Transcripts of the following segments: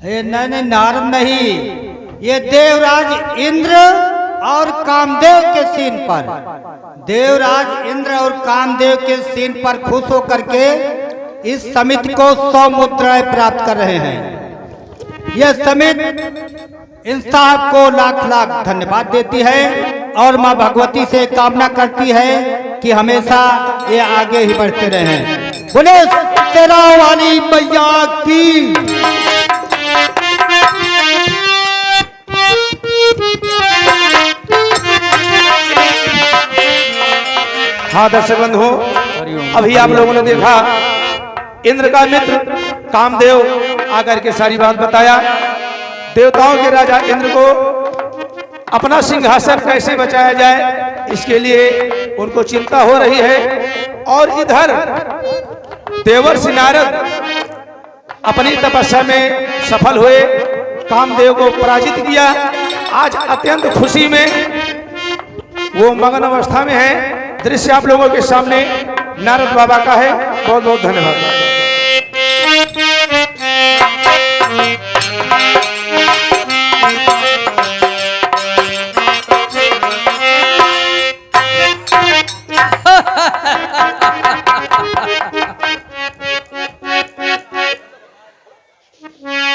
नहीं, नारद नहीं, ये देवराज इंद्र और कामदेव के सीन पर, देवराज इंद्र और कामदेव के सीन पर खुश होकर के इस समिति को 100 मुद्राएं प्राप्त कर रहे हैं। यह समिति इन साहब को लाख लाख धन्यवाद देती है और मां भगवती से कामना करती है कि हमेशा ये आगे ही बढ़ते रहें। बोले तेरा वाली मैया की। हाँ दर्शक बंधु, अभी आप लोगों ने देखा इंद्र का मित्र कामदेव आकर के सारी बात बताया। देवताओं के राजा इंद्र को अपना सिंहासन कैसे बचाया जाए, इसके लिए उनको चिंता हो रही है। और इधर देवर्षि नारद अपनी तपस्या में सफल हुए, कामदेव को पराजित किया। आज अत्यंत खुशी में वो मगन अवस्था में है। दृश्य आप लोगों के सामने नारद बाबा का है। बहुत बहुत धन्यवाद।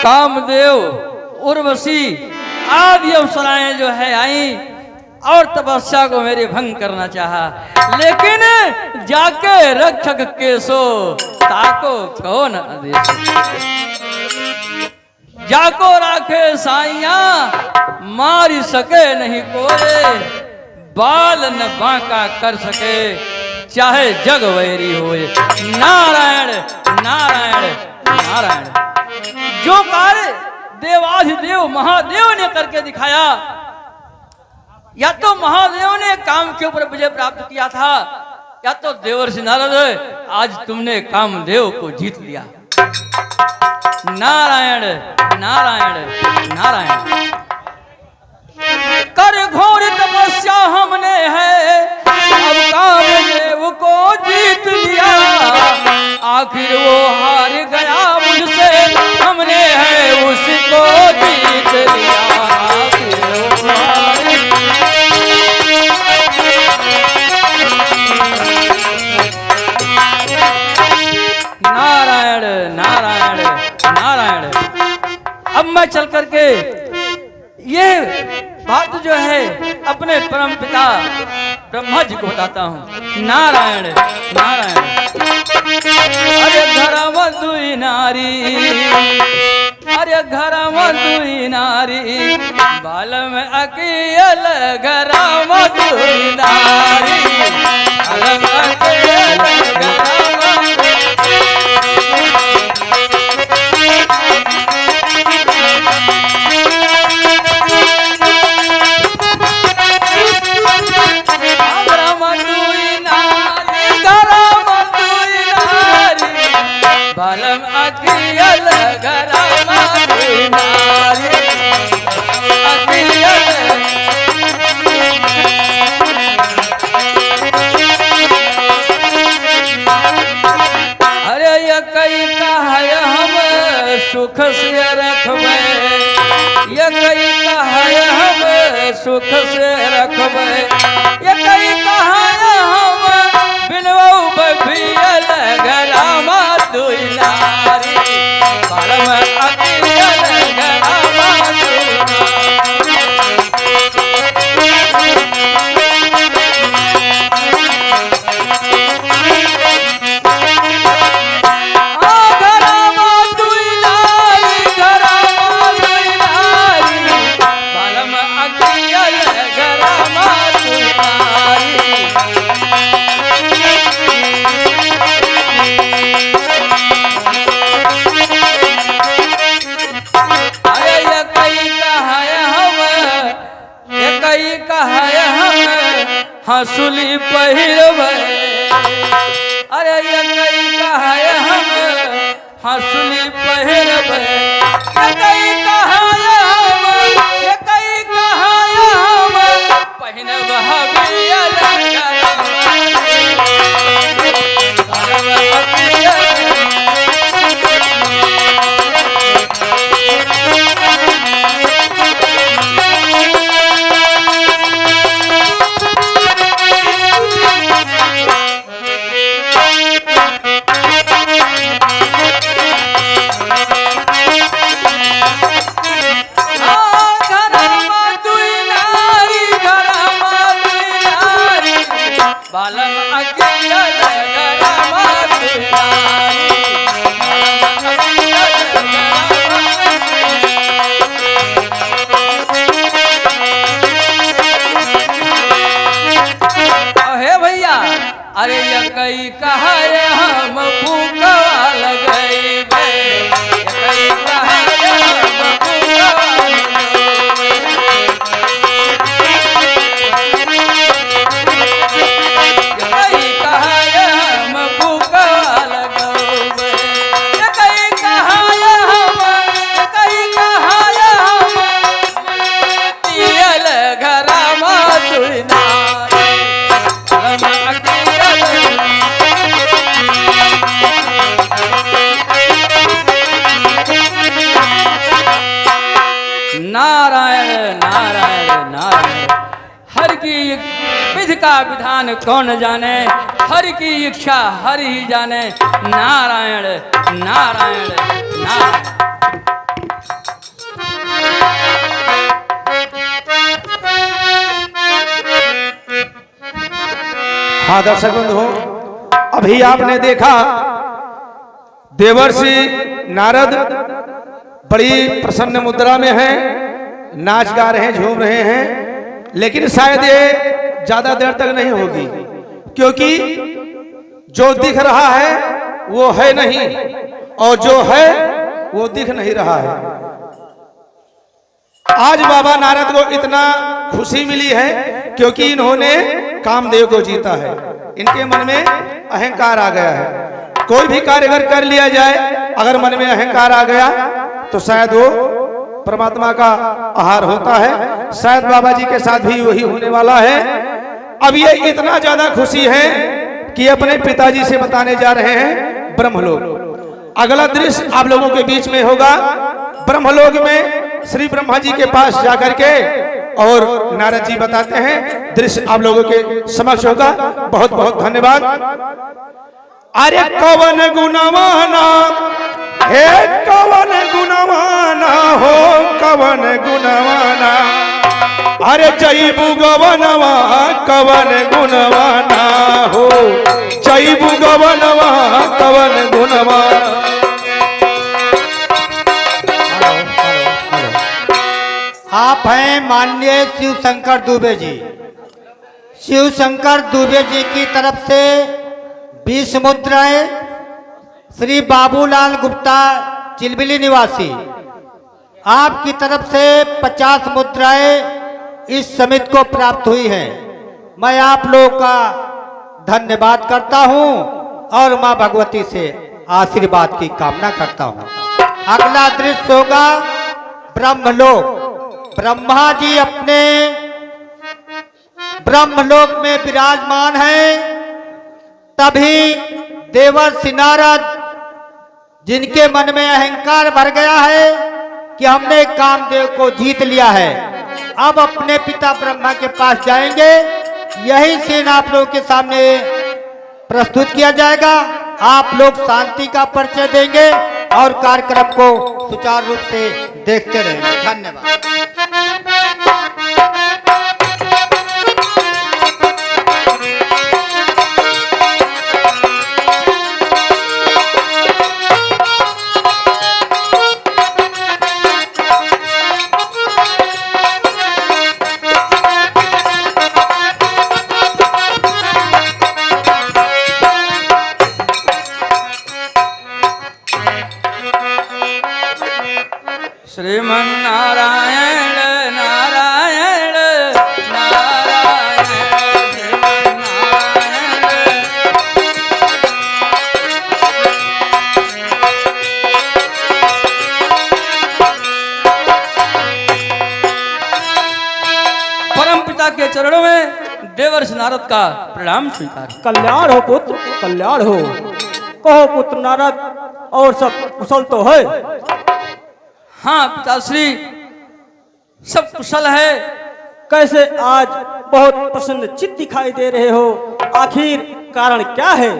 कामदेव, उर्वशी आदि अप्सराएं जो है आई और तपस्या को मेरे भंग करना चाहा, लेकिन जाके रक्षक केसो ताको कौन आदेश, जाको राखे साइया मारी सके नहीं कोई, बाल न बांका कर सके चाहे जग वैरी होए। नारायण नारायण नारायण। जो कार्य देवाधिदेव महादेव ने करके दिखाया, या तो महादेव ने काम के ऊपर विजय प्राप्त किया था, या तो देवर्षि नारद आज तुमने कामदेव को जीत लिया। नारायण नारायण नारायण। कर घोर तपस्या हमने है, अब कामदेव को जीत लिया। आखिर वो हार गया मुझसे, हमने है उसको जीत लिया। नारायण नारायण नारायण। अब मैं चल करके ये बात जो है अपने परम पिता ब्रह्मा जी को बताता हूँ। नारायण नारायण। अरे धर्म दुई नारी, अरे घरम दुई नारी, बाल में अकेल घरम दुई नारी, बाल में अकेल घरम। बालम अकियल घरम दुई नारी, अकियल। अरे ये कई कहा हम सुख से रखबे, ये कई कहा हम सुख से रखबे, ये कई कहा हम बिनवौ बभियल घरम दुई नारी, बालम अकियल घरम दुई नारी। हंसुली पहिरबे, अरे ये कई कहा हम हंसुली पहिरबे, ये कई कहा हम, ये कई कहा हम पहिनब हबियल घरम। इनका विधान कौन जाने, हरि की इच्छा हरि ही जाने। नारायण नारायण नारायण। हाँ दर्शक बंधु, अभी आपने देखा देवर्षि नारद बड़ी प्रसन्न मुद्रा में हैं, नाच गा रहे हैं, झूम रहे हैं, लेकिन शायद ये ज्यादा देर तक नहीं होगी, क्योंकि जो दिख रहा है वो है नहीं और जो है वो दिख नहीं रहा है। आज बाबा नारद को इतना खुशी मिली है क्योंकि इन्होंने कामदेव को जीता है। इनके मन में अहंकार आ गया है। कोई भी कार्य अगर कर लिया जाए, अगर मन में अहंकार आ गया तो शायद वो परमात्मा का आहार होता है। शायद बाबा जी के साथ भी वही होने वाला है। अब ये इतना ज्यादा खुशी है कि अपने पिताजी से बताने जा रहे हैं ब्रह्मलोक। अगला दृश्य आप लोगों के बीच में होगा। ब्रह्मलोक में श्री ब्रह्मा जी के पास जाकर के और नारद जी बताते हैं, दृश्य आप लोगों के समक्ष होगा। बहुत बहुत धन्यवाद। अरे कवन गुणवाना, हे कवन गुणवाना हो, कवन गुणवाना, अरे जैबु गवनवा कवन गुणवाना हो, जैबु गवनवा कवन गुणवाना। आप हैं माननीय शिव शंकर दुबे जी। शिव शंकर दुबे जी की तरफ से 20 मुद्राएं, श्री बाबूलाल गुप्ता चिलबिली निवासी आपकी तरफ से 50 मुद्राएं इस समिति को प्राप्त हुई हैं। मैं आप लोगों का धन्यवाद करता हूं और मां भगवती से आशीर्वाद की कामना करता हूं। अगला दृश्य होगा ब्रह्मलोक। ब्रह्मा जी अपने ब्रह्मलोक में विराजमान हैं। तभी देवर्षि नारद, जिनके मन में अहंकार भर गया है कि हमने कामदेव को जीत लिया है, अब अपने पिता ब्रह्मा के पास जाएंगे। यही सीन आप लोगों के सामने प्रस्तुत किया जाएगा। आप लोग शांति का परिचय देंगे और कार्यक्रम को सुचारू रूप से देखते रहेंगे। धन्यवाद। श्रीमन्नारायण नारायण नारायण श्रीमन्नारायण। परम पिता के चरणों में देवर्षि नारद का प्रणाम स्वीकार। कल्याण हो पुत्र, कल्याण हो। कहो पुत्र नारद, और सब कुशल तो है? हाँ पिताश्री, सब कुशल है। कैसे आज बहुत प्रसन्न चित्त दिखाई दे रहे हो? आखिर कारण क्या है?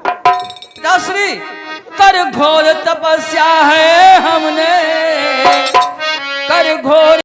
पिताश्री, कर घोर तपस्या है हमने,